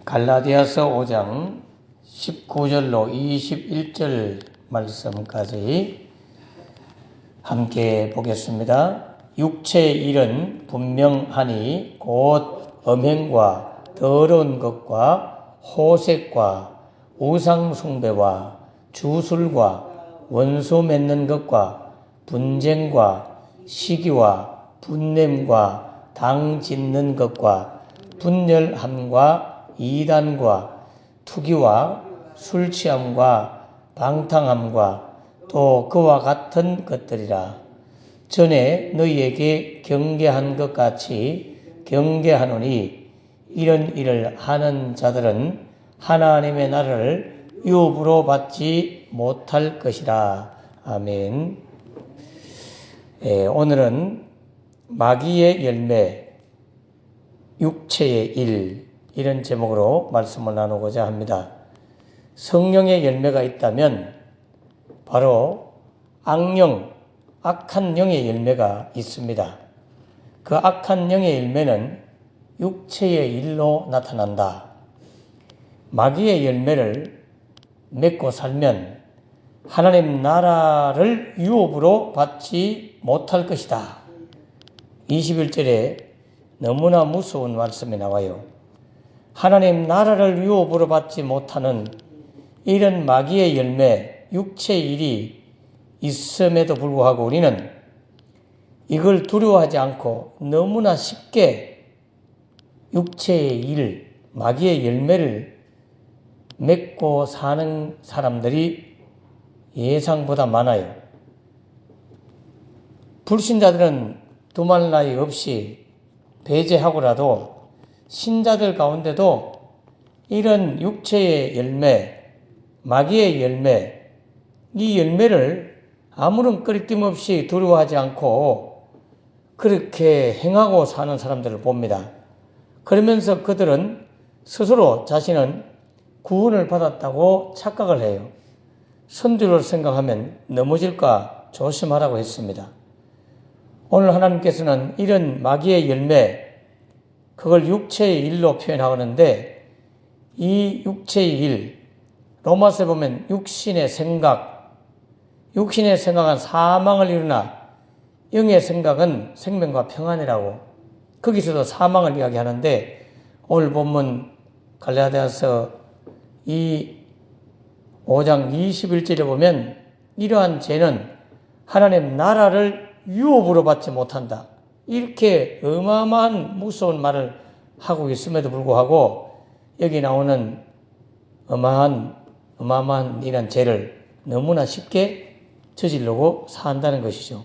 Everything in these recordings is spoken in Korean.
갈라디아서 5장 19절로 21절 말씀까지 함께 보겠습니다. 육체의 일은 분명하니 곧 음행과 더러운 것과 호색과 우상숭배와 주술과 원수 맺는 것과 분쟁과 시기와 분냄과 당 짓는 것과 분열함과 이단과 투기와 술취함과 방탕함과 또 그와 같은 것들이라. 전에 너희에게 경계한 것 같이 경계하노니 이런 일을 하는 자들은 하나님의 나라를 유업으로 받지 못할 것이라. 아멘. 오늘은 마귀의 열매, 육체의 일, 이런 제목으로 말씀을 나누고자 합니다. 성령의 열매가 있다면 바로 악령, 악한 영의 열매가 있습니다. 그 악한 영의 열매는 육체의 일로 나타난다. 마귀의 열매를 맺고 살면 하나님 나라를 유업으로 받지 못할 것이다. 21절에 너무나 무서운 말씀이 나와요. 하나님 나라를 유업으로 받지 못하는 이런 마귀의 열매, 육체의 일이 있음에도 불구하고 우리는 이걸 두려워하지 않고 너무나 쉽게 육체의 일, 마귀의 열매를 맺고 사는 사람들이 예상보다 많아요. 불신자들은 두말 나위 없이 배제하고라도 신자들 가운데도 이런 육체의 열매, 마귀의 열매, 이 열매를 아무런 꺼리낌 없이 두려워하지 않고 그렇게 행하고 사는 사람들을 봅니다. 그러면서 그들은 스스로 자신은 구원을 받았다고 착각을 해요. 선주를 생각하면 넘어질까 조심하라고 했습니다. 오늘 하나님께서는 이런 마귀의 열매, 그걸 육체의 일로 표현하는데 이 육체의 일, 로마서에 보면 육신의 생각은 사망을 이루나 영의 생각은 생명과 평안이라고 거기서도 사망을 이야기하는데 오늘 본문 갈라디아서 이 5장 21절에 보면 이러한 죄는 하나님 나라를 유업으로 받지 못한다. 이렇게 어마어마한 무서운 말을 하고 있음에도 불구하고 여기 나오는 어마어마한 이런 죄를 너무나 쉽게 저지르고 산다는 것이죠.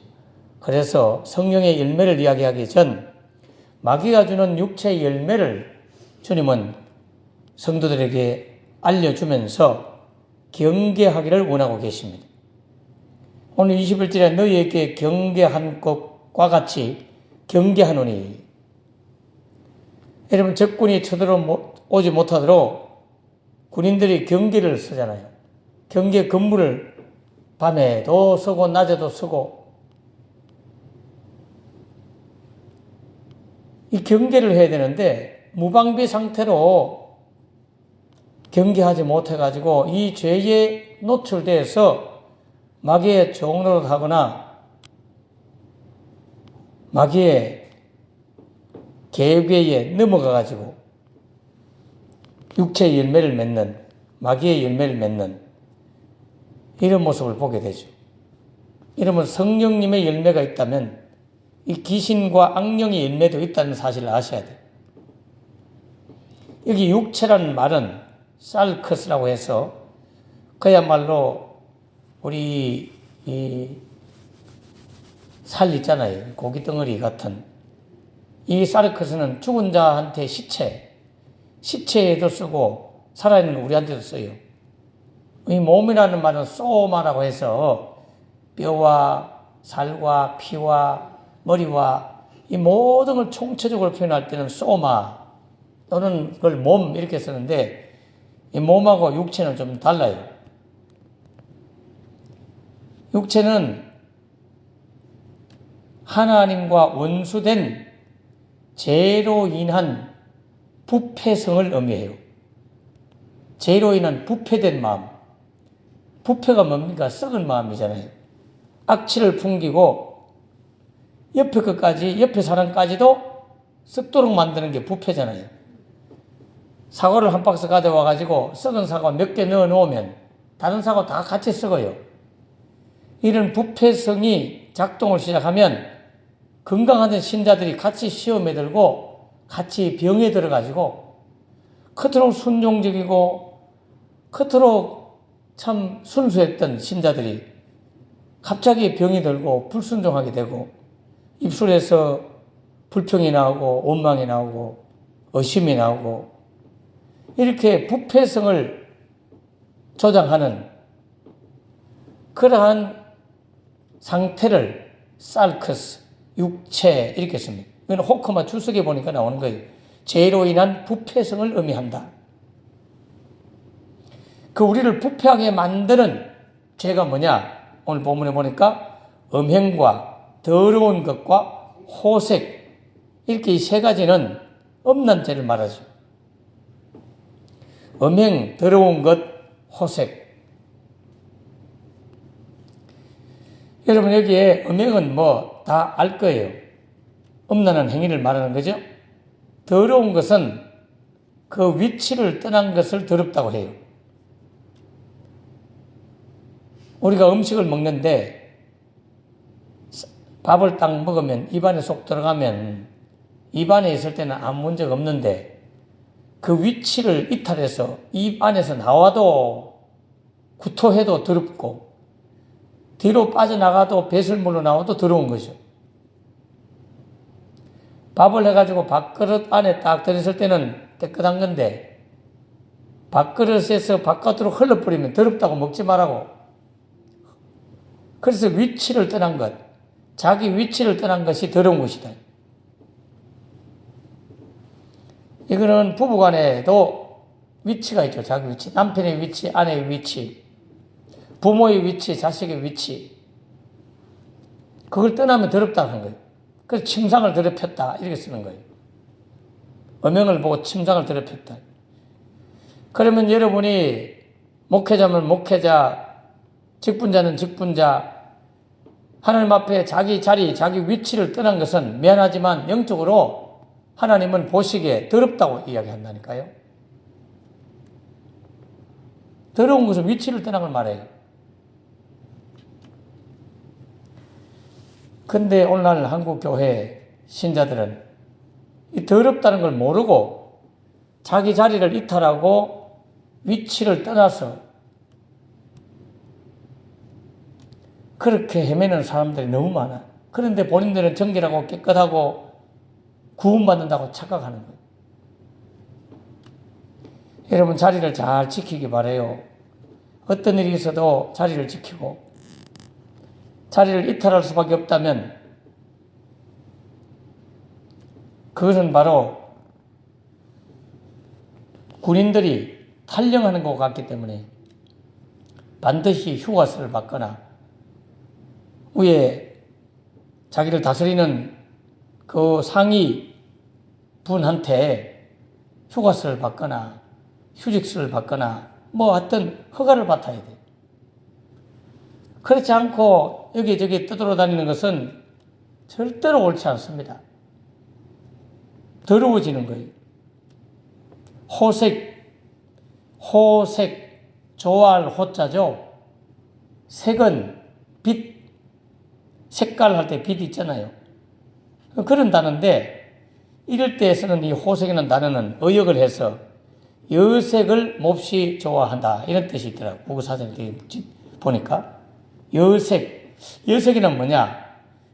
그래서 성령의 열매를 이야기하기 전 마귀가 주는 육체의 열매를 주님은 성도들에게 알려주면서 경계하기를 원하고 계십니다. 오늘 21절에 너희에게 경계한 것과 같이 경계하노니, 여러분 적군이 쳐들어오지 못하도록 군인들이 경계를 쓰잖아요. 경계 근무를 밤에도 쓰고 낮에도 쓰고 이 경계를 해야 되는데 무방비 상태로 경계하지 못해가지고 이 죄에 노출돼서 마귀의 종로를 하거나 마귀의 계획에 넘어가가지고 육체의 열매를 맺는, 마귀의 열매를 맺는 이런 모습을 보게 되죠. 이러면 성령님의 열매가 있다면 이 귀신과 악령의 열매도 있다는 사실을 아셔야 돼요. 여기 육체라는 말은 살크스라고 해서 그야말로 우리 이 살 있잖아요. 고기 덩어리 같은. 이 사르크스는 죽은 자한테 시체에도 쓰고 살아있는 우리한테도 써요. 이 몸이라는 말은 소마라고 해서 뼈와 살과 피와 머리와 이 모든 걸 총체적으로 표현할 때는 소마 또는 그걸 몸 이렇게 쓰는데 이 몸하고 육체는 좀 달라요. 육체는 하나님과 원수된 죄로 인한 부패성을 의미해요. 죄로 인한 부패된 마음. 부패가 뭡니까? 썩은 마음이잖아요. 악취를 풍기고 옆에 사람까지도 썩도록 만드는 게 부패잖아요. 사과를 한 박스 가져와 가지고 썩은 사과 몇 개 넣어 놓으면 다른 사과 다 같이 썩어요. 이런 부패성이 작동을 시작하면 건강하던 신자들이 같이 시험에 들고 같이 병에 들어가지고 그토록 순종적이고 그토록 참 순수했던 신자들이 갑자기 병이 들고 불순종하게 되고 입술에서 불평이 나오고 원망이 나오고 의심이 나오고 이렇게 부패성을 조장하는 그러한 상태를 살크스, 육체 이렇게 씁니다. 이건 호크마 주석에 보니까 나오는 거예요. 죄로 인한 부패성을 의미한다. 그 우리를 부패하게 만드는 죄가 뭐냐? 오늘 본문에 보니까 음행과 더러운 것과 호색 이렇게 이 세 가지는 음란 죄를 말하죠. 음행, 더러운 것, 호색. 여러분 여기에 음행은 뭐 다 알 거예요. 음란한 행위를 말하는 거죠. 더러운 것은 그 위치를 떠난 것을 더럽다고 해요. 우리가 음식을 먹는데 밥을 딱 먹으면 입안에 쏙 들어가면 입안에 있을 때는 아무 문제가 없는데 그 위치를 이탈해서 입 안에서 나와도 구토해도 더럽고 뒤로 빠져나가도 배설물로 나와도 더러운 거죠. 밥을 해가지고 밥그릇 안에 딱 들었을 때는 깨끗한 건데 밥그릇에서 바깥으로 흘러버리면 더럽다고 먹지 말라고. 그래서 위치를 떠난 것, 자기 위치를 떠난 것이 더러운 것이다. 이거는 부부간에도 위치가 있죠. 자기 위치, 남편의 위치, 아내의 위치, 부모의 위치, 자식의 위치. 그걸 떠나면 더럽다는 거예요. 그래서 침상을 더럽혔다 이렇게 쓰는 거예요. 음행을 보고 침상을 더럽혔다. 그러면 여러분이 목회자면 목회자, 직분자는 직분자, 하나님 앞에 자기 자리, 자기 위치를 떠난 것은 미안하지만 영적으로 하나님은 보시기에 더럽다고 이야기한다니까요. 더러운 것은 위치를 떠난 걸 말해요. 근데 오늘날 한국 교회 신자들은 이 더럽다는 걸 모르고 자기 자리를 이탈하고 위치를 떠나서 그렇게 헤매는 사람들이 너무 많아. 그런데 본인들은 정결하고 깨끗하고 구원받는다고 착각하는 거예요. 여러분 자리를 잘 지키기 바라요. 어떤 일이 있어도 자리를 지키고 자리를 이탈할 수밖에 없다면 그것은 바로 군인들이 탈영하는 것 같기 때문에 반드시 휴가서를 받거나 위에 자기를 다스리는 그 상위 분한테 휴가서를 받거나 휴직서를 받거나 뭐 어떤 허가를 받아야 돼. 그렇지 않고 여기저기 떠돌아다니는 것은 절대로 옳지 않습니다. 더러워지는 거예요. 호색, 좋아할 호자죠. 색은 빛, 색깔 할 때 빛 있잖아요. 그런 단어인데 이럴 때 쓰는 이 호색이라는 단어는 의역을 해서 여색을 몹시 좋아한다 이런 뜻이 있더라고요. 국어사전에 보니까 여색이란 뭐냐?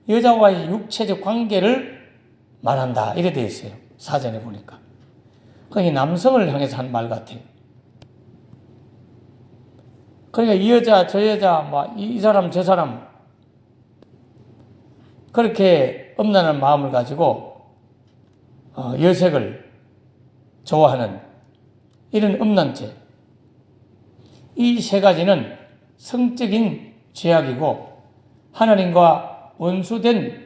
여자와의 육체적 관계를 말한다 이렇게 되어 있어요. 사전에 보니까. 그러니까 남성을 향해서 한 말 같아요. 그러니까 이 여자 저 여자 이 사람 저 사람 그렇게 음란한 마음을 가지고 여색을 좋아하는 이런 음란죄. 이 세 가지는 성적인 죄악이고 하나님과 원수된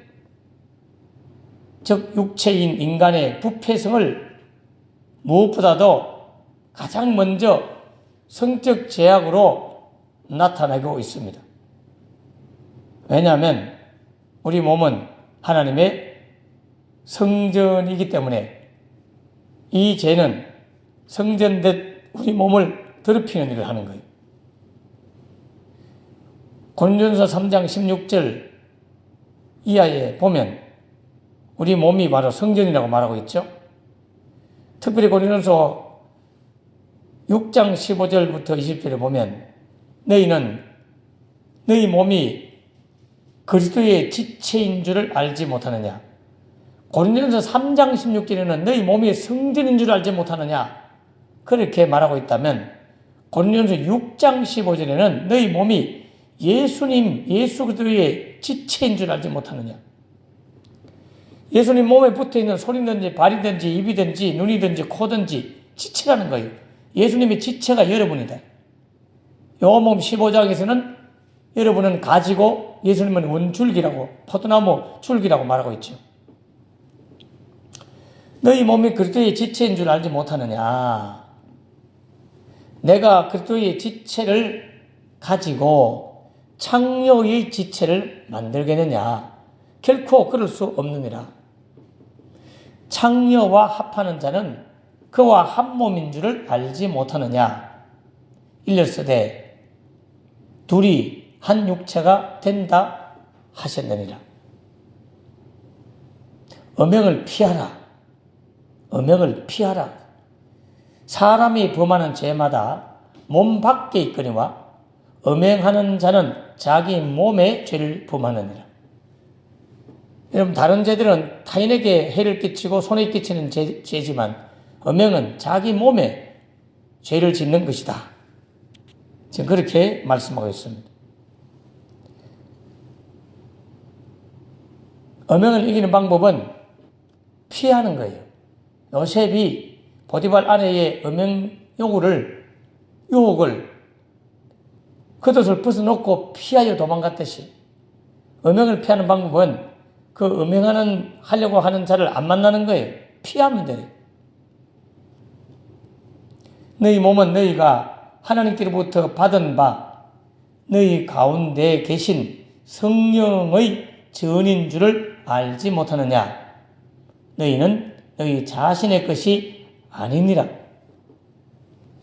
즉 육체인 인간의 부패성을 무엇보다도 가장 먼저 성적 제약으로 나타나고 있습니다. 왜냐하면 우리 몸은 하나님의 성전이기 때문에 이 죄는 성전된 우리 몸을 더럽히는 일을 하는 거예요. 고린도전서 3장 16절 이하에 보면 우리 몸이 바로 성전이라고 말하고 있죠. 특별히 고린도전서 6장 15절부터 20절에 보면 너희는 너희 몸이 그리스도의 지체인 줄을 알지 못하느냐. 고린도전서 3장 16절에는 너희 몸이 성전인 줄 알지 못하느냐. 그렇게 말하고 있다면 고린도전서 6장 15절에는 너희 몸이 예수 그리스도의 지체인 줄 알지 못하느냐. 예수님 몸에 붙어있는 손이든지 발이든지 입이든지 눈이든지 코든지 지체라는 거예요. 예수님의 지체가 여러분이다. 요한복음 15장에서는 여러분은 가지고 예수님은 원줄기라고 포도나무 줄기라고 말하고 있죠. 너희 몸이 그리스도의 지체인 줄 알지 못하느냐. 내가 그리스도의 지체를 가지고 창녀의 지체를 만들겠느냐. 결코 그럴 수 없느니라. 창녀와 합하는 자는 그와 한 몸인 줄을 알지 못하느냐. 일렀으되 둘이 한 육체가 된다 하셨느니라. 음행을 피하라. 음행을 피하라. 사람이 범하는 죄마다 몸 밖에 있거니와 음행하는 자는 자기 몸에 죄를 범하느니라. 여러분, 다른 죄들은 타인에게 해를 끼치고 손해 끼치는 죄지만 음행은 자기 몸에 죄를 짓는 것이다. 지금 그렇게 말씀하고 있습니다. 음행을 이기는 방법은 피하는 거예요. 요셉이 보디발 아내의 음행 유혹을 겉옷을 벗어놓고 피하여 도망갔듯이 음행을 피하는 방법은 그 하려고 하는 자를 안 만나는 거예요. 피하면 돼요. 너희 몸은 너희가 하나님께로부터 받은 바 너희 가운데 계신 성령의 전인 줄을 알지 못하느냐. 너희는 너희 자신의 것이 아니니라.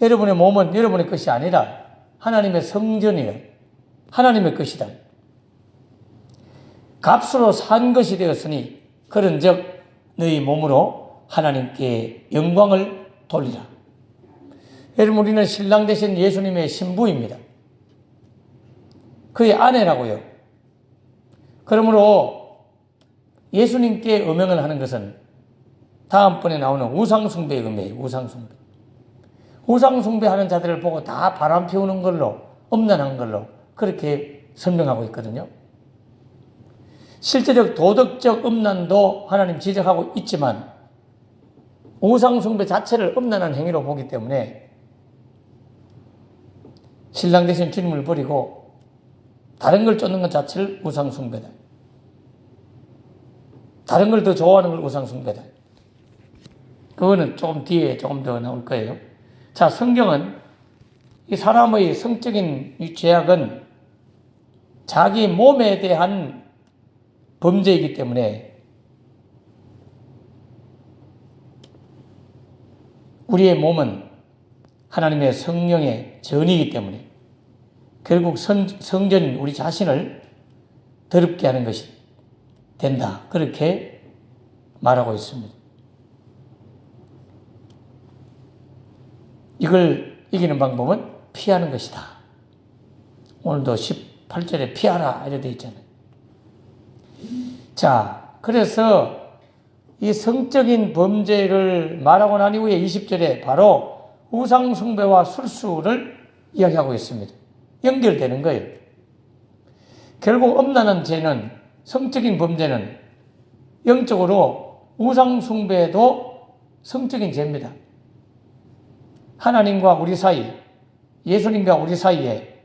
여러분의 몸은 여러분의 것이 아니라 하나님의 성전이에요. 하나님의 것이다. 값으로 산 것이 되었으니 그런즉 너희 몸으로 하나님께 영광을 돌리라. 여러분, 우리는 신랑 되신 예수님의 신부입니다. 그의 아내라고요. 그러므로 예수님께 음행을 하는 것은 다음번에 나오는 우상숭배의 의미예요. 우상숭배. 우상숭배하는 자들을 보고 다 바람 피우는 걸로, 음란한 걸로 그렇게 설명하고 있거든요. 실제적 도덕적 음란도 하나님 지적하고 있지만 우상숭배 자체를 음란한 행위로 보기 때문에 신랑 되신 주님을 버리고 다른 걸 쫓는 것 자체를 우상숭배다. 다른 걸 더 좋아하는 걸 우상숭배다. 그거는 조금 뒤에 조금 더 나올 거예요. 자, 성경은 이 사람의 성적인 이 죄악은 자기 몸에 대한 범죄이기 때문에 우리의 몸은 하나님의 성령의 전이기 때문에 결국 성전인 우리 자신을 더럽게 하는 것이 된다. 그렇게 말하고 있습니다. 이걸 이기는 방법은 피하는 것이다. 오늘도 18절에 피하라 이렇게 되어 있잖아요. 자, 그래서 이 성적인 범죄를 말하고 난 이후에 20절에 바로 우상숭배와 술수를 이야기하고 있습니다. 연결되는 거예요. 결국 음란한 죄는, 성적인 범죄는 영적으로 우상숭배도 성적인 죄입니다. 하나님과 우리 사이, 예수님과 우리 사이에,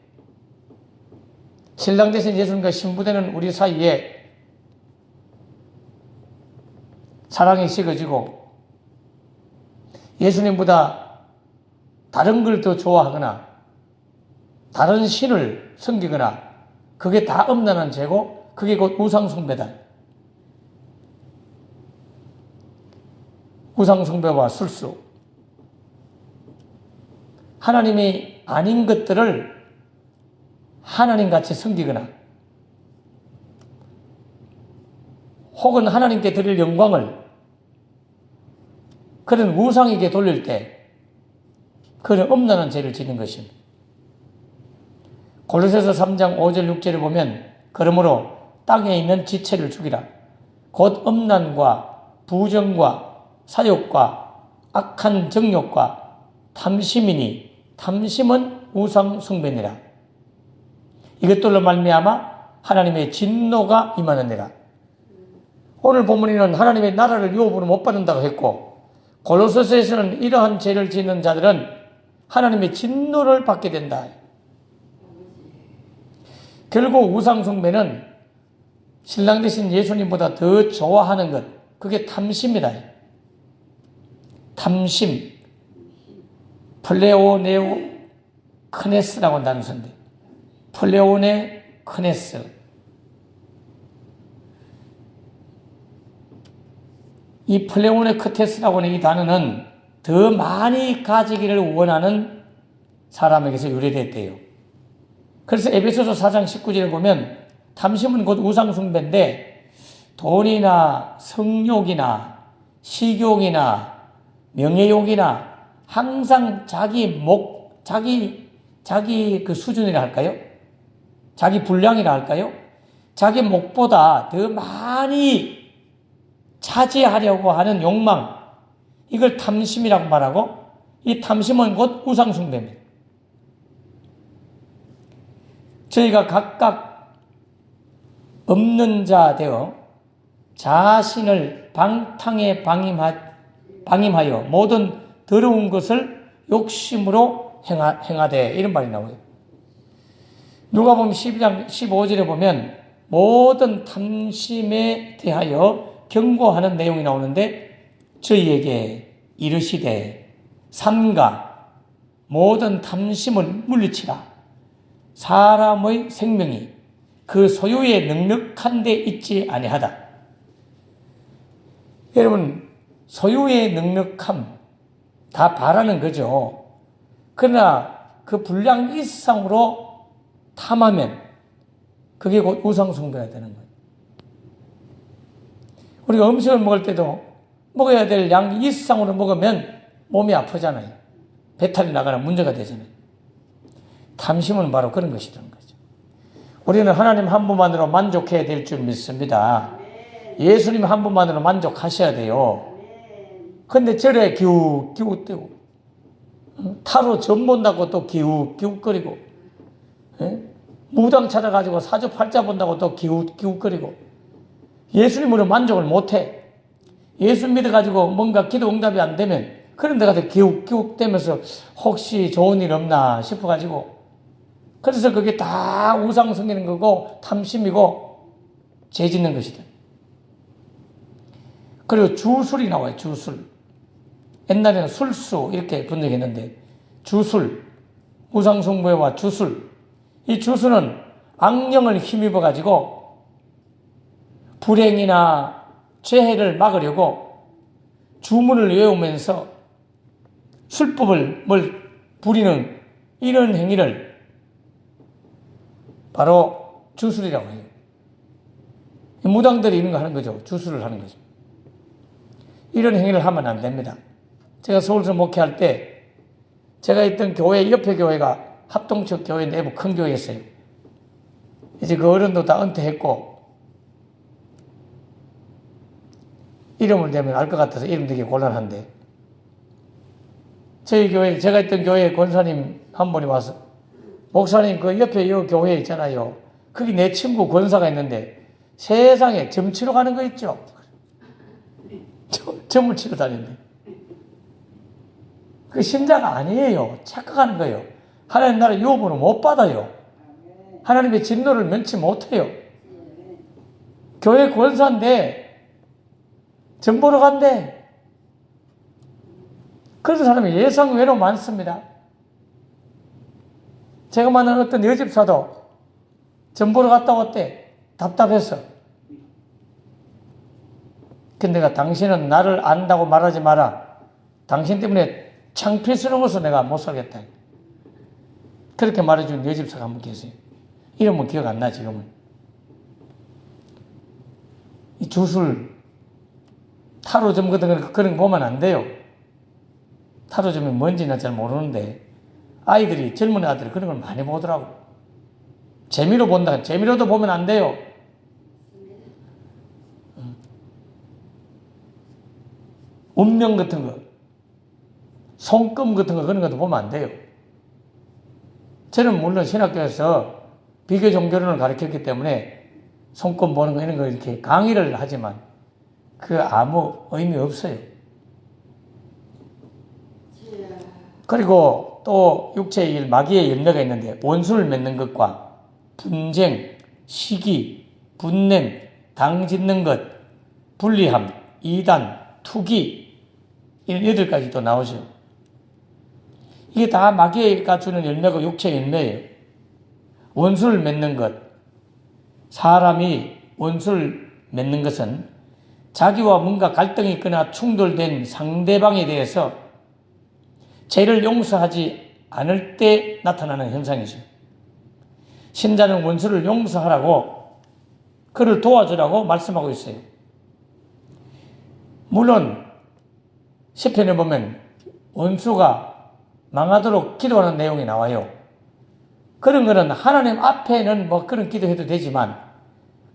신랑 되신 예수님과 신부되는 우리 사이에 사랑이 식어지고 예수님보다 다른 걸 더 좋아하거나 다른 신을 섬기거나 그게 다 엄란한 죄고 그게 곧 우상숭배다. 우상숭배와 술수. 하나님이 아닌 것들을 하나님같이 섬기거나 혹은 하나님께 드릴 영광을 그런 우상에게 돌릴 때 그는 엄란한 죄를 지는 것입니다. 골로새서 3장 5절 6절에 보면 그러므로 땅에 있는 지체를 죽이라. 곧 엄란과 부정과 사욕과 악한 정욕과 탐심이니 탐심은 우상 숭배니라. 이것들로 말미암아 하나님의 진노가 임하느니라. 오늘 본문에는 하나님의 나라를 유업으로 못 받는다고 했고 골로새서에서는 이러한 죄를 짓는 자들은 하나님의 진노를 받게 된다. 결국 우상 숭배는 신랑 되신 예수님보다 더 좋아하는 것, 그게 탐심이다. 탐심, 플레오네오 크네스라고 한다는 건데, 플레오네 크네스. 이 플레오네 크테스라고 하는 이 단어는 더 많이 가지기를 원하는 사람에게서 유래됐대요. 그래서 에베소서 4장 19절에 보면 탐심은 곧 우상숭배인데 돈이나 성욕이나 식욕이나 명예욕이나 항상 자기 그 수준이라 할까요? 자기 분량이라 할까요? 자기 목보다 더 많이 차지하려고 하는 욕망, 이걸 탐심이라고 말하고 이 탐심은 곧 우상숭배입니다. 저희가 각각 없는 자 되어 자신을 방탕에 방임하여 모든 더러운 것을 욕심으로 행하되 이런 말이 나와요. 누가복음 12장 15절에 보면 모든 탐심에 대하여 경고하는 내용이 나오는데 저희에게 이르시되 삼가 모든 탐심을 물리치라. 사람의 생명이 그 소유에 넉넉한 데 있지 아니하다. 여러분, 소유의 넉넉함 다 바라는 거죠. 그러나 그 분량 이상으로 탐하면 그게 곧 우상숭배가 되는 거예요. 우리가 음식을 먹을 때도 먹어야 될 양 이상으로 먹으면 몸이 아프잖아요. 배탈이 나거나 문제가 되잖아요. 탐심은 바로 그런 것이라는 거죠. 우리는 하나님 한 분만으로 만족해야 될 줄 믿습니다. 예수님 한 분만으로 만족하셔야 돼요. 근데 절에 기웃기웃대고 타로 점 본다고 또 기웃기웃거리고 무당 찾아가지고 사주팔자 본다고 또 기웃기웃거리고 예수님으로 만족을 못해. 예수 믿어가지고 뭔가 기도 응답이 안 되면 그런 데 가서 기웃기웃대면서 혹시 좋은 일 없나 싶어가지고 그래서 그게 다 우상 섬기는 거고 탐심이고 죄 짓는 것이다. 그리고 주술이 나와요. 주술. 옛날에는 술수 이렇게 번역했는데 주술, 우상숭배와 주술. 이 주술은 악령을 힘입어 가지고 불행이나 죄해를 막으려고 주문을 외우면서 술법을 부리는 이런 행위를 바로 주술이라고 해요. 무당들이 이런 거 하는 거죠. 주술을 하는 거죠. 이런 행위를 하면 안 됩니다. 제가 서울에서 목회할 때 제가 있던 교회 옆에 교회가 합동측 교회 내부 큰 교회였어요. 이제 그 어른도 다 은퇴했고 이름을 대면 알 것 같아서 이름 되게 곤란한데 저희 교회, 제가 있던 교회 권사님 한 분이 와서 목사님 그 옆에 이 교회 있잖아요. 거기 내 친구 권사가 있는데 세상에 점 치러 가는 거 있죠. 점을 치러 다니는데 그 신자가 아니에요. 착각하는 거예요. 하나님 나라 유업으로 못 받아요. 하나님의 진노를 면치 못해요. 교회 권사인데 점 보러 간대. 그런 사람이 예상외로 많습니다. 제가 만난 어떤 여집사도 전보러 갔다 왔대. 답답했어. 근데 내가 당신은 나를 안다고 말하지 마라. 당신 때문에 창피스러워서 내가 못 살겠다. 그렇게 말해준 여집사가 한 분 계세요. 이름은 기억 안 나, 지금은. 이 주술, 타로점 같은 거 그런 거 보면 안 돼요. 타로점이 뭔지는 잘 모르는데, 아이들이, 젊은 아이들이 그런 걸 많이 보더라고. 재미로 본다. 재미로도 보면 안 돼요. 운명 같은 거, 손금 같은 거, 그런 것도 보면 안 돼요. 저는 물론 신학교에서 비교 종교론을 가르쳤기 때문에 손금 보는 거 이런 거 이렇게 강의를 하지만 그 아무 의미 없어요. 그리고 또 육체의 일, 마귀의 열매가 있는데 원수를 맺는 것과 분쟁, 시기, 분냄, 당 짓는 것, 불리함, 이단, 투기 이런 8가지 또 나오죠. 이게 다 마귀가 주는 열매가 육체의 열매예요. 원수를 맺는 것. 사람이 원수를 맺는 것은 자기와 뭔가 갈등이 있거나 충돌된 상대방에 대해서 죄를 용서하지 않을 때 나타나는 현상이죠. 신자는 원수를 용서하라고, 그를 도와주라고 말씀하고 있어요. 물론 시편에 보면 원수가 망하도록 기도하는 내용이 나와요. 그런 거는 하나님 앞에는 뭐 그런 기도해도 되지만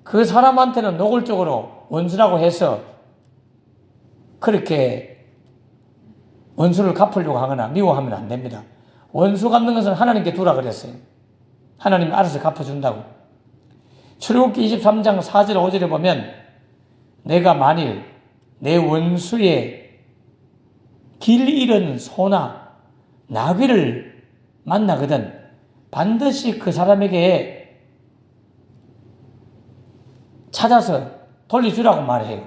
그 사람한테는 노골적으로 원수라고 해서 그렇게 원수를 갚으려고 하거나 미워하면 안 됩니다. 원수 갚는 것은 하나님께 두라 그랬어요. 하나님이 알아서 갚아준다고. 출애굽기 23장 4절 5절에 보면 내가 만일 내 원수의 길 잃은 소나 나귀를 만나거든 반드시 그 사람에게 찾아서 돌려주라고 말해요.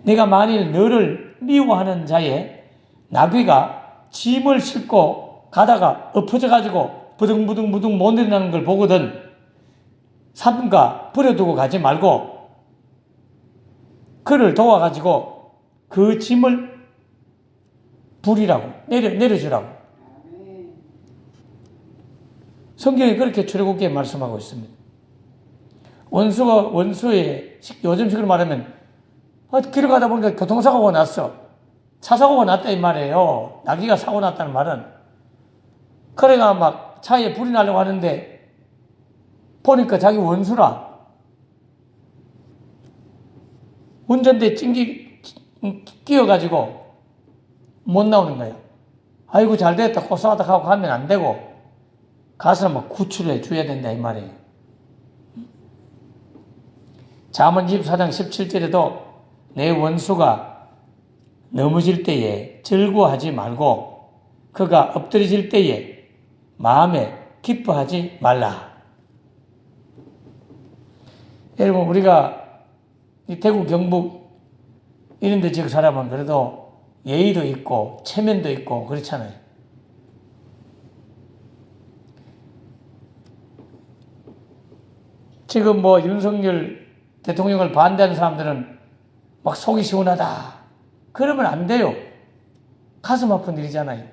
내가 만일 너를 미워하는 자의 나귀가 짐을 싣고 가다가 엎어져가지고 부둥부둥 못 일어나는 걸 보거든 삼가 버려두고 가지 말고 그를 도와가지고 그 짐을 부리라고, 내려주라고. 성경이 그렇게 출애굽기에 말씀하고 있습니다. 원수가, 원수의, 요즘식으로 말하면, 길을 가다 보니까 교통사고가 났어. 차 사고가 났다, 이 말이에요. 나귀가 사고 났다는 말은. 그래가 막 차에 불이 나려고 하는데, 보니까 자기 원수라. 운전대에 끼어가지고, 못 나오는 거예요. 아이고 잘 됐다 고생하다 하고 가면 안 되고 가서 막 구출해 줘야 된다 이 말이에요. 잠언 24장 17절에도 내 원수가 넘어질 때에 즐거워하지 말고 그가 엎드려질 때에 마음에 기뻐하지 말라. 여러분 우리가 이 대구 경북 이런 데 지역 살아보면 그래도 예의도 있고 체면도 있고 그렇잖아요. 지금 뭐 윤석열 대통령을 반대하는 사람들은 막 속이 시원하다. 그러면 안 돼요. 가슴 아픈 일이잖아요.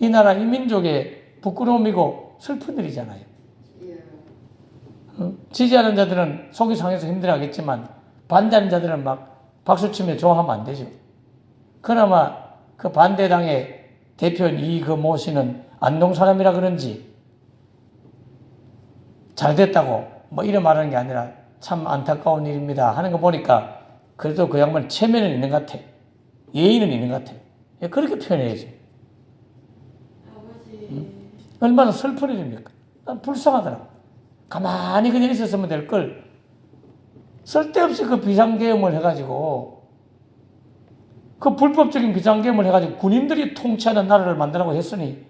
이 나라 이 민족의 부끄러움이고 슬픈 일이잖아요. 지지하는 자들은 속이 상해서 힘들어하겠지만 반대하는 자들은 막 박수치며 좋아하면 안 되죠. 그나마 그 반대당의 대표인 이모 씨는 안동 사람이라 그런지 잘 됐다고 뭐 이런 말하는 게 아니라 참 안타까운 일입니다 하는 거 보니까 그래도 그 양반 체면은 있는 것 같아. 예의는 있는 것 같아. 그렇게 표현해야지. 얼마나 슬픈 일입니까? 난 불쌍하더라고. 가만히 그냥 있었으면 될 걸 쓸데없이 그 비상계엄을 해가지고 그 불법적인 비상계엄을 해가지고 군인들이 통치하는 나라를 만들라고 했으니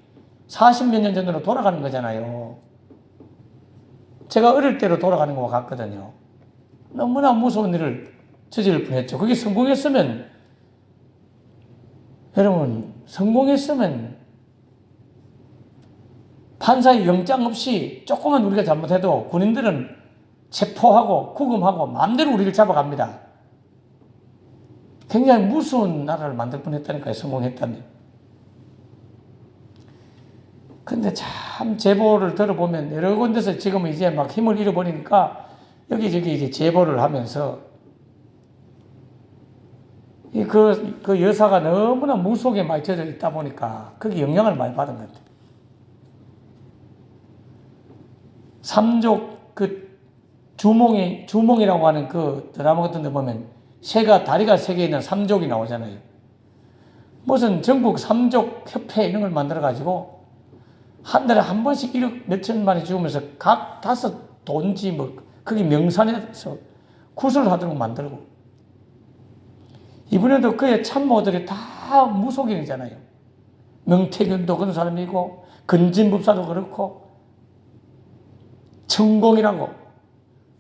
40몇 년 전으로 돌아가는 거잖아요. 제가 어릴 때로 돌아가는 것 같거든요. 너무나 무서운 일을 저지를 뻔했죠. 그게 성공했으면 여러분 성공했으면 판사의 영장 없이 조금만 우리가 잘못해도 군인들은 체포하고 구금하고 마음대로 우리를 잡아갑니다. 굉장히 무서운 나라를 만들 뻔했다니까요. 성공했다면. 근데 참 제보를 들어보면 여러 군데서 지금 이제 막 힘을 잃어버리니까 여기저기 이제 제보를 하면서 그 여사가 너무나 무속에 많이 젖어 있다 보니까 거기 영향을 많이 받은 것 같아요. 삼족 주몽이라고 하는 그 드라마 같은 데 보면 다리가 3개 있는 삼족이 나오잖아요. 무슨 전국 삼족 협회 이런 걸 만들어가지고 한 달에 한 번씩 1억 몇천만이 죽으면서 각 5 돈지 뭐 거기 명산에서 구슬을 하도록 만들고 이번에도 그의 참모들이 다 무속인이잖아요. 명태균도 그런 사람이고 근진법사도 그렇고 천공이라고.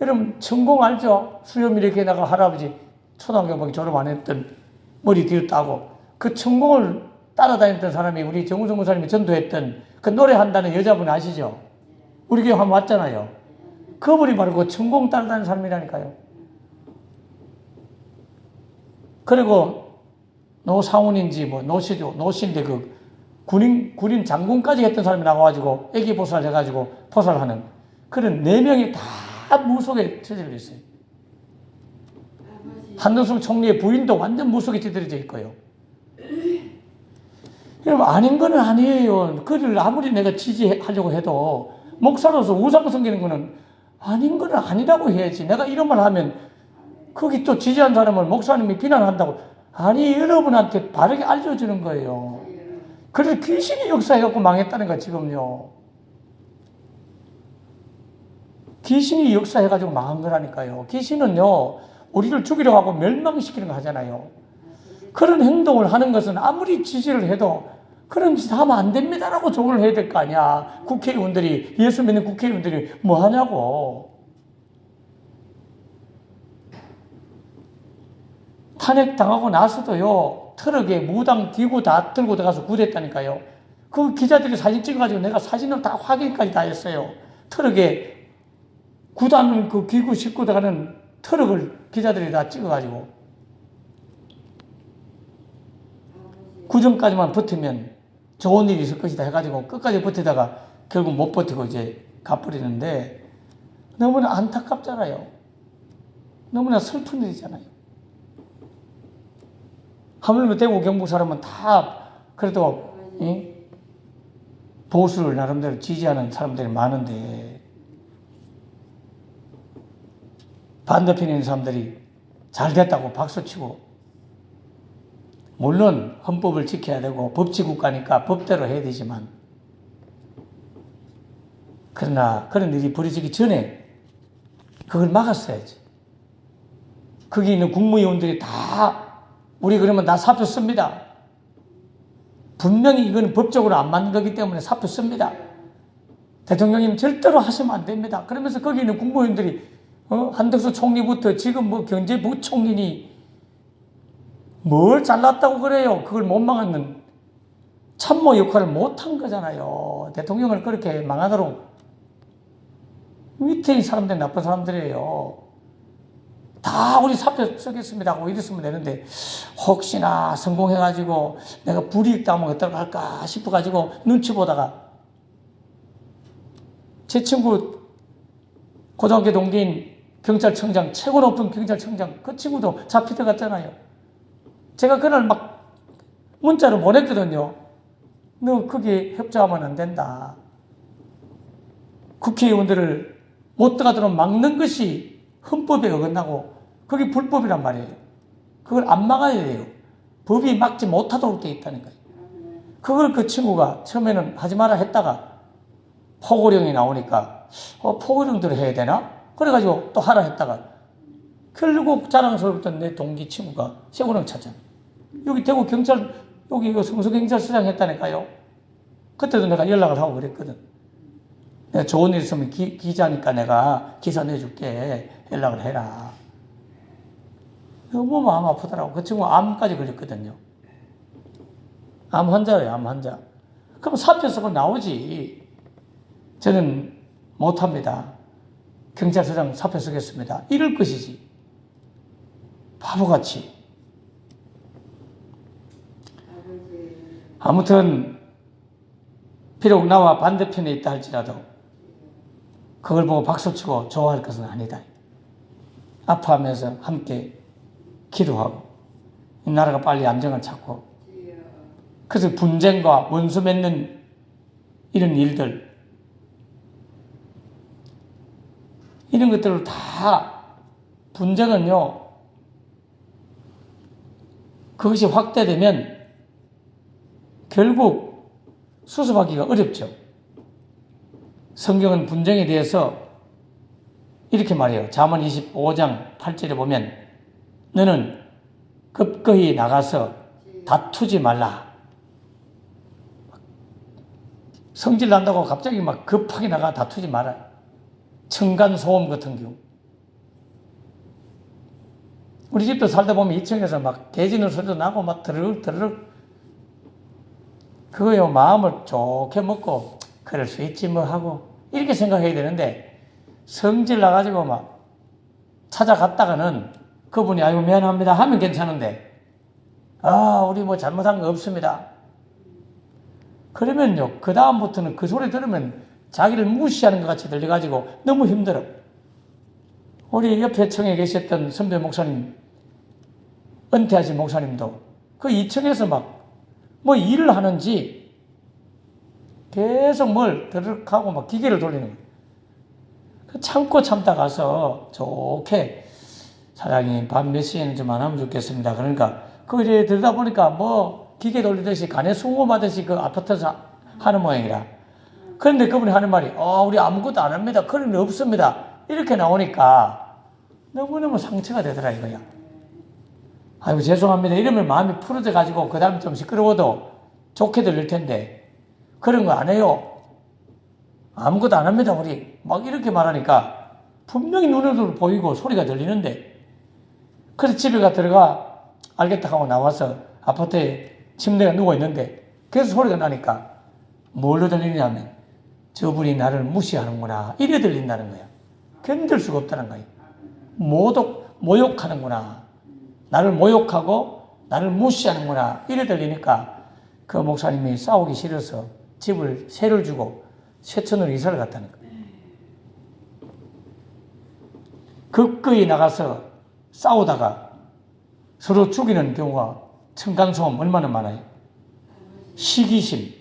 여러분 천공 알죠? 수염 이렇게 나가 할아버지 초등학교 졸업 안 했던 머리 뒤로 따고 그 천공을 따라다녔던 사람이 우리 정우성 목사님이 전도했던 그 노래한다는 여자분 아시죠? 우리 교회 한번 왔잖아요. 그분이 바로 그 천공 따라다니는 사람이라니까요. 그리고 노상훈인지 뭐 노씨인데 그 군인 장군까지 했던 사람이 나와가지고 애기 보살 해가지고 보살하는 그런 4명이 다 무속에 처들려 있어요. 한동숙 총리의 부인도 완전 무속에 찌들어져 있고요. 여러분 아닌 거는 아니에요. 그를 아무리 내가 지지하려고 해도 목사로서 우상 섬기는 거는 아닌 거는 아니라고 해야지. 내가 이런 말 하면 거기 또 지지한 사람을 목사님이 비난한다고. 아니 여러분한테 바르게 알려주는 거예요. 그래서 귀신이 역사해갖고 망했다는 거야 지금요. 귀신이 역사해가지고 망한 거라니까요. 귀신은요 우리를 죽이려고 하고 멸망시키는 거 하잖아요. 그런 행동을 하는 것은 아무리 지지를 해도 그런 짓 하면 안 됩니다라고 조언을 해야 될 거 아니야. 국회의원들이 예수 믿는 국회의원들이 뭐 하냐고. 탄핵당하고 나서도요 트럭에 무당 기구 다 들고 들어가서 구됐다니까요. 그 기자들이 사진 찍어가지고 내가 사진을 다 확인까지 다 했어요. 트럭에 구단 그 기구 싣고 들어가는 트럭을 기자들이 다 찍어가지고 구정까지만 버티면 좋은 일이 있을 것이다 해가지고 끝까지 버티다가 결국 못 버티고 이제 가버리는데 너무나 안타깝잖아요. 너무나 슬픈 일이잖아요. 하물며 대구 경북 사람은 다 그래도 보수를 나름대로 지지하는 사람들이 많은데 반대편에 있는 사람들이 잘 됐다고 박수치고 물론 헌법을 지켜야 되고 법치국가니까 법대로 해야 되지만 그러나 그런 일이 벌어지기 전에 그걸 막았어야지. 거기 있는 국무위원들이 다 우리 그러면 다 사표 씁니다. 분명히 이건 법적으로 안 맞는 거기 때문에 사표 씁니다. 대통령님 절대로 하시면 안 됩니다. 그러면서 거기 있는 국무위원들이 한덕수 총리부터 지금 뭐 경제부총리니 뭘 잘났다고 그래요. 그걸 못 막았는 참모 역할을 못한 거잖아요. 대통령을 그렇게 망하도록 밑에 이 사람들이 나쁜 사람들이에요. 다 우리 사표 쓰겠습니다 하고 이랬으면 되는데 혹시나 성공해가지고 내가 불이익 당하면 어떡할까 싶어가지고 눈치 보다가 제 친구 고등학교 동기인 경찰청장 최고 높은 경찰청장 그 친구도 잡히 들어갔잖아요. 제가 그날 막 문자로 보냈거든요. 너 거기에 협조하면 안 된다. 국회의원들을 못 들어가도록 막는 것이 헌법에 어긋나고 그게 불법이란 말이에요. 그걸 안 막아야 돼요. 법이 막지 못하도록 돼 있다니까요. 그걸 그 친구가 처음에는 하지 마라 했다가 포고령이 나오니까 포고령대로 해야 되나? 그래가지고 또 하라 했다가 결국 자랑스러웠던 내 동기 친구가 세고령 찾잖아. 여기 대구 경찰 여기 성수경찰서장 했다니까요. 그때도 내가 연락을 하고 그랬거든. 내가 좋은 일 있으면 기자니까 내가 기사 내줄게. 연락을 해라. 너무 마음 아프더라고. 그 친구 암까지 걸렸거든요. 암 환자예요, 암 환자. 그럼 사표 쓰고 나오지. 저는 못합니다. 경찰서장 사표 쓰겠습니다. 이럴 것이지. 바보같이. 아무튼 비록 나와 반대편에 있다 할지라도 그걸 보고 박수치고 좋아할 것은 아니다. 아파하면서 함께 기도하고 이 나라가 빨리 안정을 찾고, 그래서 분쟁과 원수 맺는 이런 일들, 이런 것들을 다, 분쟁은요, 그것이 확대되면 결국 수습하기가 어렵죠. 성경은 분쟁에 대해서 이렇게 말해요. 잠언 25장 8절에 보면 너는 급거히 나가서 다투지 말라. 성질 난다고 갑자기 막 급하게 나가 다투지 마라. 층간소음 같은 경우. 우리 집도 살다 보면 2층에서 막 개짖는 소리도 나고 막 드르륵 그거요, 마음을 좋게 먹고 그럴 수 있지 뭐 하고 이렇게 생각해야 되는데, 성질 나가지고 막 찾아갔다가는 그분이 아이고 미안합니다 하면 괜찮은데, 우리 뭐 잘못한 거 없습니다. 그러면요, 그 다음부터는 그 소리 들으면 자기를 무시하는 것 같이 들려가지고 너무 힘들어. 우리 옆에 층에 계셨던 선배 목사님, 은퇴하신 목사님도 그 2층에서 막 뭐 일을 하는지 계속 뭘 드르륵하고 막 기계를 돌리는 거예요. 참고 참다 가서 좋게 사장님 밤 몇 시에는 좀 안 하면 좋겠습니다. 그러니까 그 이제 들다 보니까 뭐 기계 돌리듯이 간에 수공업하듯이 그 아파트에서 하는 모양이라. 그런데 그분이 하는 말이 우리 아무것도 안 합니다. 그런 일 없습니다. 이렇게 나오니까 너무너무 상처가 되더라 이거야. 아이고 죄송합니다. 이러면 마음이 풀어져 가지고 그 다음에 좀 시끄러워도 좋게 들릴 텐데 그런 거 안 해요. 아무것도 안 합니다 우리. 막 이렇게 말하니까 분명히 눈으로 보이고 소리가 들리는데, 그래서 집에 들어가 알겠다 하고 나와서 아파트에 침대가 누워있는데 계속 소리가 나니까 뭘로 들리냐면 저분이 나를 무시하는구나 이래 들린다는 거야. 견딜 수가 없다는 거야. 모욕하는구나. 나를 모욕하고 나를 무시하는구나 이래 들리니까 그 목사님이 싸우기 싫어서 집을 세를 주고 쇠천으로 이사를 갔다는 거예요. 극거히 나가서 싸우다가 서로 죽이는 경우가 층간소음 얼마나 많아요. 시기심.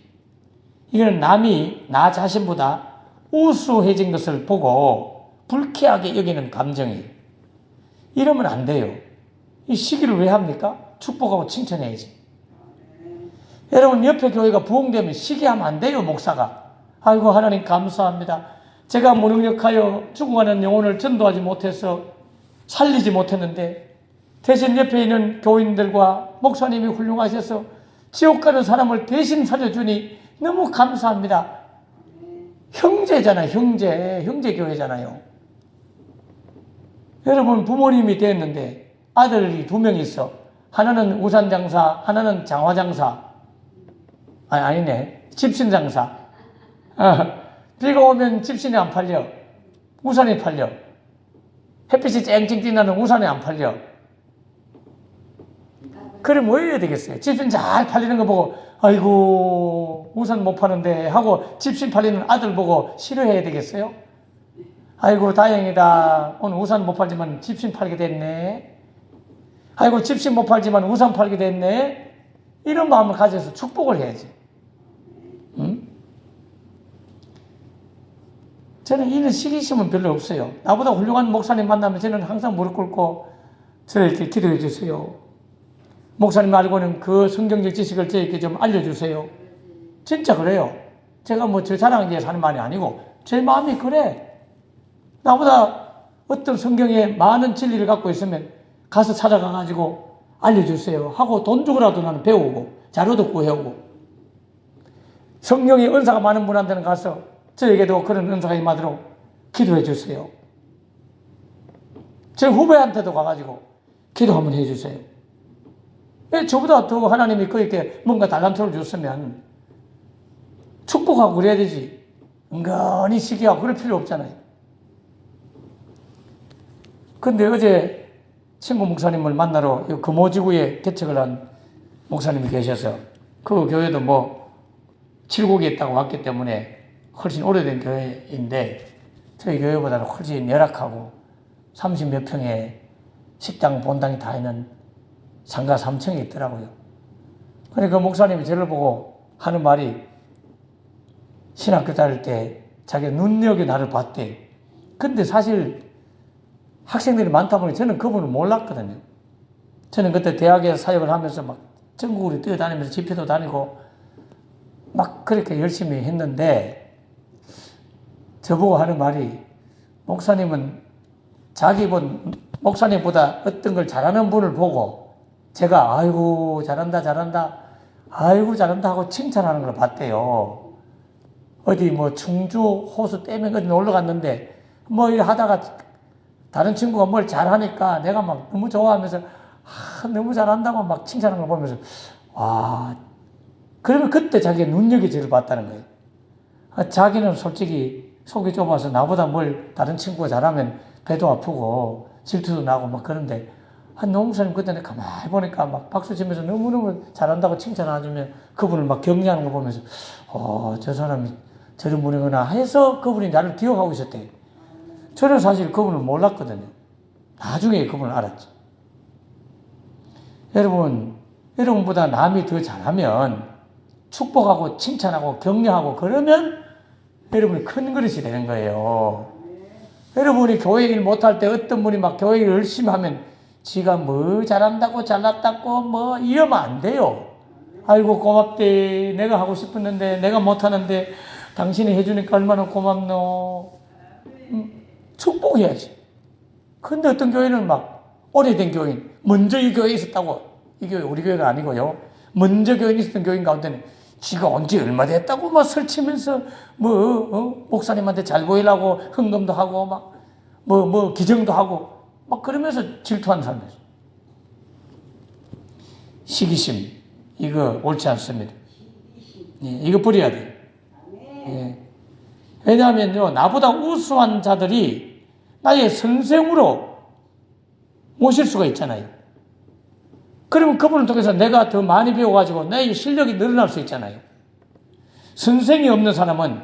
이거는 남이 나 자신보다 우수해진 것을 보고 불쾌하게 여기는 감정이에요. 이러면 안 돼요. 이 시기를 왜 합니까? 축복하고 칭찬해야지. 여러분 옆에 교회가 부흥되면 시기하면 안 돼요. 목사가. 아이고 하나님 감사합니다. 제가 무능력하여 죽어가는 영혼을 전도하지 못해서 살리지 못했는데 대신 옆에 있는 교인들과 목사님이 훌륭하셔서 지옥 가는 사람을 대신 살려주니 너무 감사합니다. 형제잖아요. 형제교회잖아요. 여러분 부모님이 됐는데 아들이 2명 있어. 하나는 우산장사, 하나는 장화장사. 아니네. 집신장사. 비가 오면 집신이 안 팔려. 우산이 팔려. 햇빛이 쨍쨍 띄나는 우산이 안 팔려. 그럼 뭐 해야 되겠어요? 집신 잘 팔리는 거 보고 아이고 우산 못 파는데 하고 집신 팔리는 아들 보고 싫어해야 되겠어요? 아이고 다행이다. 오늘 우산 못 팔지만 집신 팔게 됐네. 아이고 집신 못 팔지만 우산 팔게 됐네. 이런 마음을 가져서 축복을 해야지. 응? 저는 이런 시기심은 별로 없어요. 나보다 훌륭한 목사님 만나면 저는 항상 무릎 꿇고 저에게 기도해 주세요. 목사님 알고는 그 성경적 지식을 저에게 좀 알려주세요. 진짜 그래요. 제가 뭐 저 자랑하기 위해서 하는 말이 아니고 제 마음이 그래. 나보다 어떤 성경에 많은 진리를 갖고 있으면 가서 찾아가가지고 알려주세요 하고 돈 주고라도 나는 배우고 자료도 구해오고, 성령의 은사가 많은 분한테는 가서 저에게도 그런 은사가 임하도록 기도해 주세요. 제 후배한테도 가가지고 기도 한번 해주세요. 왜 저보다 더 하나님이 그렇게 뭔가 달란트를 줬으면 축복하고 그래야 되지. 은근히 시기하고 그럴 필요 없잖아요. 근데 어제 친구 목사님을 만나러 금오지구에 개척을 한 목사님이 계셔서 그 교회도 뭐 칠곡에 있다고 왔기 때문에 훨씬 오래된 교회인데 저희 교회보다는 훨씬 열악하고 30몇 평에 식당, 본당이 다 있는 상가 3층에 있더라고요. 그러니까 그 목사님이 저를 보고 하는 말이 신학교 다닐 때 자기가 눈여겨 나를 봤대. 근데 사실 학생들이 많다 보니 저는 그분을 몰랐거든요. 저는 그때 대학에서 사역을 하면서 막 전국으로 뛰어다니면서 집회도 다니고 막 그렇게 열심히 했는데 저보고 하는 말이 목사님은 목사님보다 어떤 걸 잘하는 분을 보고 제가 아이고 잘한다 아이고 잘한다 하고 칭찬하는 걸 봤대요. 어디 뭐 충주 호수 댐에 어디 놀러 갔는데 뭐 이래 하다가 다른 친구가 뭘 잘하니까 내가 막 너무 좋아하면서 너무 잘한다고 막 칭찬하는 걸 보면서 와, 그러면 그때 자기가 눈여겨지를 봤다는 거예요. 자기는 솔직히 속이 좁아서 나보다 뭘 다른 친구가 잘하면 배도 아프고 질투도 나고 막 그런데 노 목사님 그때 내가 가만히 보니까 막 박수 치면서 너무너무 잘한다고 칭찬해주면 그분을 막 격려하는 걸 보면서 저 사람이 저런 분이구나 해서 그분이 나를 기억하고 있었대요. 저는 사실 그분을 몰랐거든요. 나중에 그분을 알았죠. 여러분보다 남이 더 잘하면 축복하고 칭찬하고 격려하고 그러면 여러분이 큰 그릇이 되는 거예요. 여러분이 교회 일 못할 때 어떤 분이 막 교회 일 열심히 하면 지가 뭐 잘한다고 잘났다고 뭐 이러면 안 돼요. 아이고 고맙대. 내가 하고 싶었는데 내가 못하는데 당신이 해주니까 얼마나 고맙노. 축복해야지. 근데 어떤 교회는 막 오래된 교인, 먼저 이 교회에 있었다고, 이 교회 우리 교회가 아니고요. 먼저 교인이 있었던 교인 가운데는 지가 언제 얼마 됐다고 막 설치면서 목사님한테 잘 보이려고 헌금도 하고 막 기정도 하고 막 그러면서 질투하는 사람들. 시기심 이거 옳지 않습니다. 예, 이거 버려야 돼요. 예. 왜냐하면요 나보다 우수한 자들이 나의 선생으로 모실 수가 있잖아요. 그러면 그분을 통해서 내가 더 많이 배워가지고 내 실력이 늘어날 수 있잖아요. 선생이 없는 사람은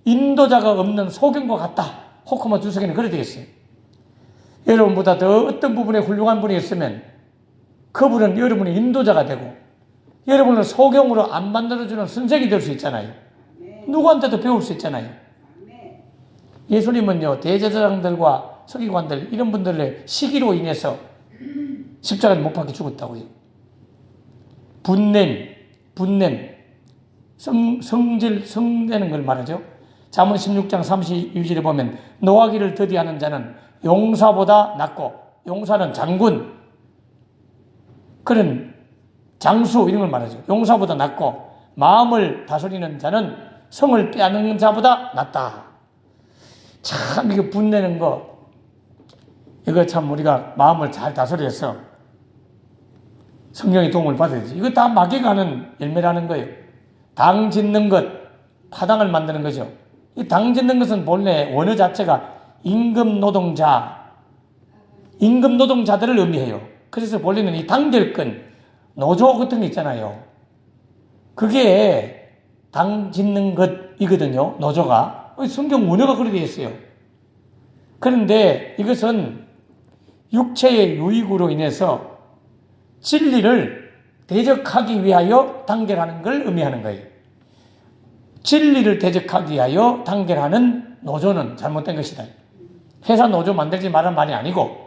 인도자가 없는 소경과 같다. 호크마 주석에는 그래 되겠어요. 여러분보다 더 어떤 부분에 훌륭한 분이 있으면 그분은 여러분의 인도자가 되고 여러분을 소경으로 안 만들어주는 선생이 될 수 있잖아요. 누구한테도 배울 수 있잖아요. 예수님은요 대제사장들과 서기관들 이런 분들의 시기로 인해서 십자가에 못 박혀 죽었다고요. 분냄, 성되는 걸 말하죠. 잠언 16장 32절에 보면 노하기를 더디하는 자는 용사보다 낫고 용사는 장군, 그런 장수 이런 걸 말하죠. 용사보다 낫고 마음을 다스리는 자는 성을 빼앗는 자보다 낫다. 참 이거 분내는 거 이거 참 우리가 마음을 잘 다스려서 성령의 도움을 받아야지. 이거 다 마귀가 하는 열매라는 거예요. 당 짓는 것, 파당을 만드는 거죠. 이 당 짓는 것은 본래 원어 자체가 임금 노동자들을 의미해요. 그래서 본래는 이 당결권, 노조 같은 게 있잖아요. 그게 당 짓는 것이거든요. 노조가. 성경 원어가 그렇게 되어 있어요. 그런데 이것은 육체의 유익으로 인해서 진리를 대적하기 위하여 단결하는 걸 의미하는 거예요. 진리를 대적하기 위하여 단결하는 노조는 잘못된 것이다. 회사 노조 만들지 말란 말이 아니고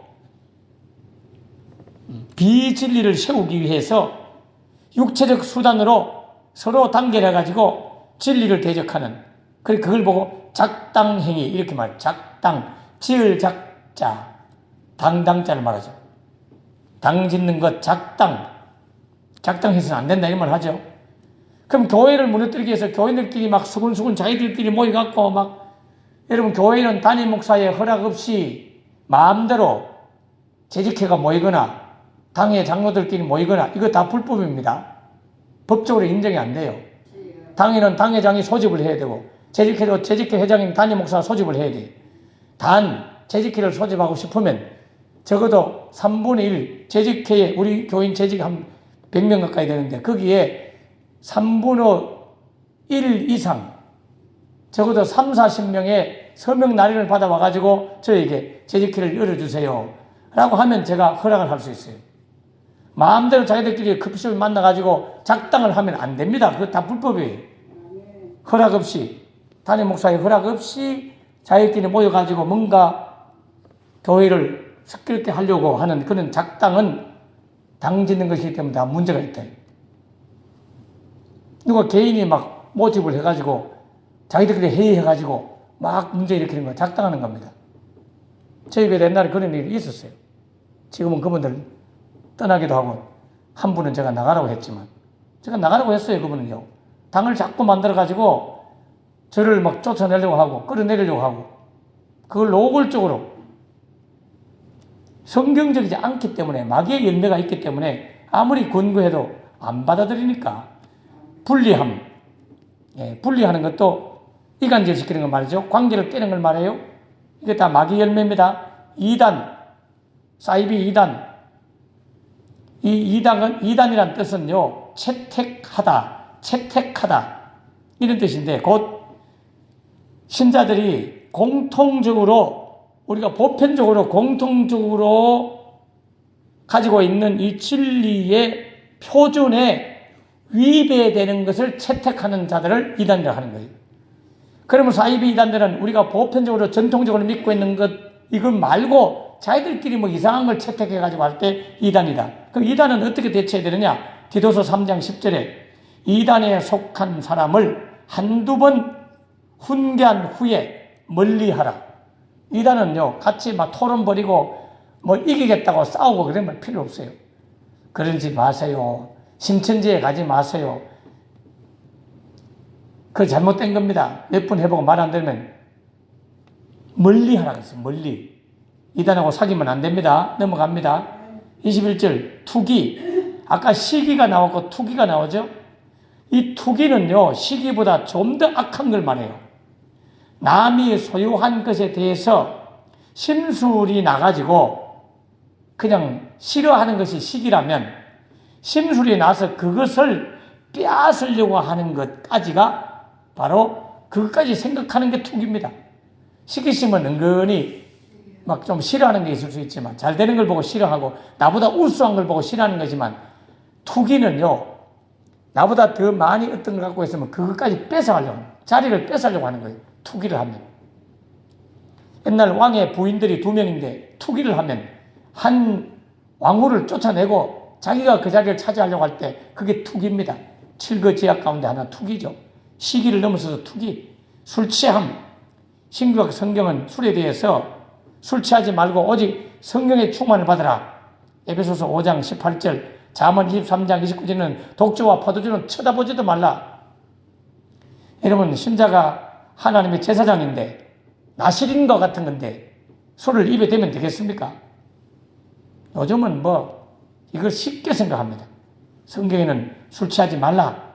비진리를 세우기 위해서 육체적 수단으로 서로 단결해가지고 진리를 대적하는, 그걸 보고 작당행위 이렇게 말해요. 작당, 지을 작자, 당당자를 말하죠. 당 짓는 것 작당해서는 안 된다 이런 말 하죠. 그럼 교회를 무너뜨리기 위해서 교인들끼리 막 수근수근 자기들끼리 모여갖고 여러분 교회는 담임 목사의 허락 없이 마음대로 재직회가 모이거나 당의 장로들끼리 모이거나 이거 다 불법입니다. 법적으로 인정이 안 돼요. 당에는 당회장이 소집을 해야 되고 재직회도 재직회 회장님 담임 목사 소집을 해야 돼. 단 재직회를 소집하고 싶으면 적어도 3분의 1 재직회에 우리 교인 재직 한 100명 가까이 되는데 거기에 3분의 1 이상 적어도 3, 40명의 서명 날인을 받아와가지고 저에게 재직회를 열어주세요 라고 하면 제가 허락을 할 수 있어요. 마음대로 자기들끼리 커피숍에 만나가지고 작당을 하면 안 됩니다. 그거 다 불법이에요. 허락 없이, 담임 목사의 허락 없이 자기들끼리 모여가지고 뭔가 교회를 스킬있게 하려고 하는 그런 작당은 당 짓는 것이기 때문에 다 문제가 있다. 누가 개인이 막 모집을 해가지고 자기들끼리 회의해가지고 막 문제 일으키는 거 작당하는 겁니다. 저희 교회 옛날에 그런 일이 있었어요. 지금은 그분들 떠나기도 하고 한 분은 제가 나가라고 했지만 제가 나가라고 했어요. 그분은요. 당을 자꾸 만들어가지고 저를 막 쫓아내려고 하고 끌어내리려고 하고 그걸 노골적으로 성경적이지 않기 때문에 마귀의 열매가 있기 때문에 아무리 권고해도 안 받아들이니까 분리함, 분리하는 것도 이간질시키는 걸 말이죠. 관계를 깨는 걸 말해요. 이게 다 마귀 열매입니다. 이단, 사이비 이단. 이 이단이란 뜻은요, 채택하다 이런 뜻인데 곧 신자들이 공통적으로 우리가 보편적으로 공통적으로 가지고 있는 이 진리의 표준에 위배되는 것을 채택하는 자들을 이단이라고 하는 거예요. 그러면 사이비 이단들은 우리가 보편적으로 전통적으로 믿고 있는 것 이것 말고 자기들끼리 뭐 이상한 걸 채택해가지고 할 때 이단이다. 그럼 이단은 어떻게 대처해야 되느냐? 디도서 3장 10절에 이단에 속한 사람을 한두 번 훈계한 후에 멀리하라. 이단은요 같이 막 토론 벌이고 뭐 이기겠다고 싸우고 그러면 필요 없어요. 그러지 마세요. 신천지에 가지 마세요. 그거 잘못된 겁니다. 몇 번 해보고 말 안 되면 멀리하라 그랬어요. 멀리. 이단하고 사귀면 안 됩니다. 넘어갑니다. 21절 투기. 아까 시기가 나왔고 투기가 나오죠. 이 투기는요 시기보다 좀 더 악한 걸 말해요. 남이 소유한 것에 대해서 심술이 나가지고 그냥 싫어하는 것이 시기라면 심술이 나서 그것을 빼앗으려고 하는 것까지가 바로 그것까지 생각하는 게 투기입니다. 시기심은 은근히 막 좀 싫어하는 게 있을 수 있지만 잘 되는 걸 보고 싫어하고 나보다 우수한 걸 보고 싫어하는 거지만 투기는요 나보다 더 많이 어떤 걸 갖고 있으면 그것까지 뺏어가려고 하는 거예요. 자리를 뺏으려고 하는 거예요. 투기를 하면. 옛날 왕의 부인들이 2명인데 투기를 하면 한 왕후를 쫓아내고 자기가 그 자리를 차지하려고 할 때 그게 투기입니다. 7거 제약 가운데 하나 투기죠. 시기를 넘어서서 투기. 술 취함. 신구약 성경은 술에 대해서 술 취하지 말고 오직 성령의 충만을 받으라. 에베소서 5장 18절, 잠언 23장 29절은 독주와 포도주는 쳐다보지도 말라. 여러분 신자가 하나님의 제사장인데 나실인과 같은 건데 술을 입에 대면 되겠습니까? 요즘은 뭐 이걸 쉽게 생각합니다. 성경에는 술 취하지 말라.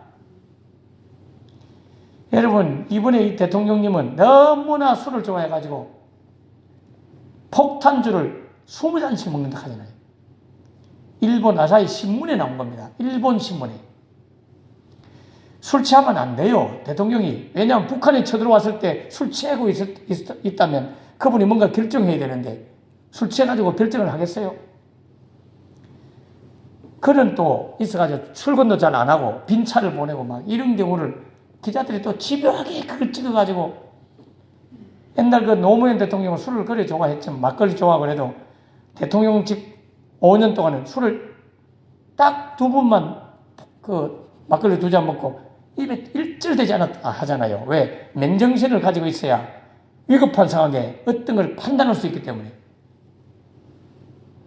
여러분 이번에 이 대통령님은 너무나 술을 좋아해가지고 폭탄주를 20잔씩 먹는다 하잖아요. 일본 아사히 신문에 나온 겁니다. 일본 신문에. 술 취하면 안 돼요. 대통령이. 왜냐하면 북한이 쳐들어왔을 때 술 취하고 있다면 그분이 뭔가 결정해야 되는데 술 취해가지고 결정을 하겠어요? 그는 또 있어가지고 출근도 잘 안 하고 빈 차를 보내고 막 이런 경우를 기자들이 또 집요하게 그걸 찍어가지고 옛날 그 노무현 대통령은 술을 그래 좋아했지만 막걸리 좋아하고 그래도 대통령직 5년 동안은 술을 딱 2번만 그 막걸리 2잔 먹고 입에 일절되지 않았다 하잖아요. 왜? 맨정신을 가지고 있어야 위급한 상황에 어떤 걸 판단할 수 있기 때문에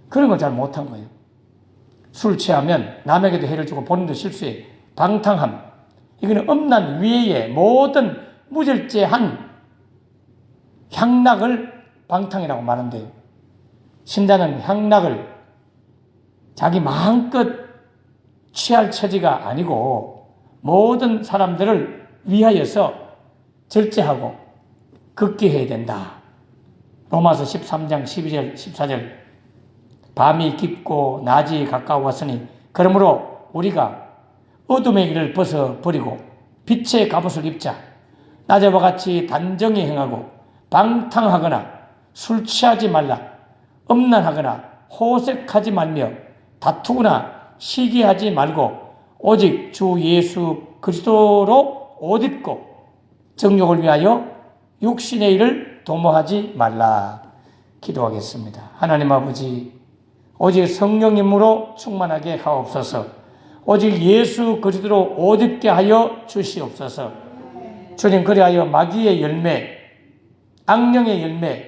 그런 걸 잘 못한 거예요. 술 취하면 남에게도 해를 주고 본인도 실수해. 방탕함. 이거는 엄난 위의 모든 무절제한 향락을 방탕이라고 말한대요. 신자는 향락을 자기 마음껏 취할 처지가 아니고 모든 사람들을 위하여서 절제하고 극기해야 된다. 로마서 13장 12절 14절 밤이 깊고 낮이 가까웠으니 그러므로 우리가 어둠의 일을 벗어버리고 빛의 갑옷을 입자. 낮에와 같이 단정히 행하고 방탕하거나 술 취하지 말라. 음란하거나 호색하지 말며 다투거나 시기하지 말고 오직 주 예수 그리스도로 옷 입고 정욕을 위하여 육신의 일을 도모하지 말라. 기도하겠습니다. 하나님 아버지, 오직 성령님으로 충만하게 하옵소서. 오직 예수 그리스도로 옷 입게 하여 주시옵소서. 주님, 그리하여 마귀의 열매, 악령의 열매,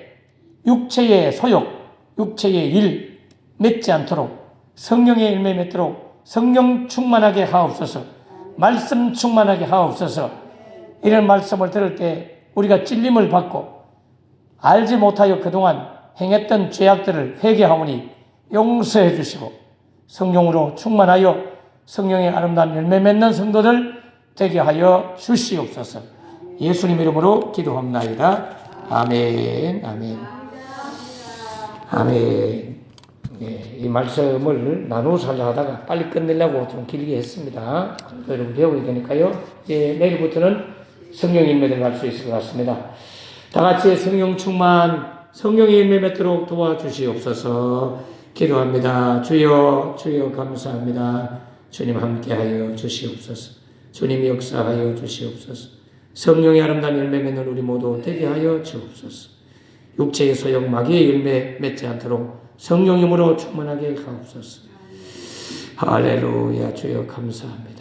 육체의 소욕, 육체의 일 맺지 않도록 성령의 열매 맺도록 성령 충만하게 하옵소서. 말씀 충만하게 하옵소서. 이런 말씀을 들을 때 우리가 찔림을 받고 알지 못하여 그동안 행했던 죄악들을 회개하오니 용서해 주시고 성령으로 충만하여 성령의 아름다운 열매 맺는 성도들 되게 하여 주시옵소서. 예수님 이름으로 기도합나이다. 아멘. 아멘. 아멘. 예, 이 말씀을 나누어서 하다가 빨리 끝내려고 좀 길게 했습니다. 여러분 배우게 되니까요. 이제 내일부터는 성령 열매를 갈 수 있을 것 같습니다. 다 같이 성령 충만, 성령의 열매 맺도록 도와주시옵소서. 기도합니다. 주여, 주여 감사합니다. 주님 함께하여 주시옵소서. 주님 역사하여 주시옵소서. 성령의 아름다운 열매 맺는 우리 모두 되게 하여 주옵소서. 육체의 소욕, 마귀의 열매 맺지 않도록 성령님으로 충만하게 하옵소서. 할렐루야. 주여 감사합니다.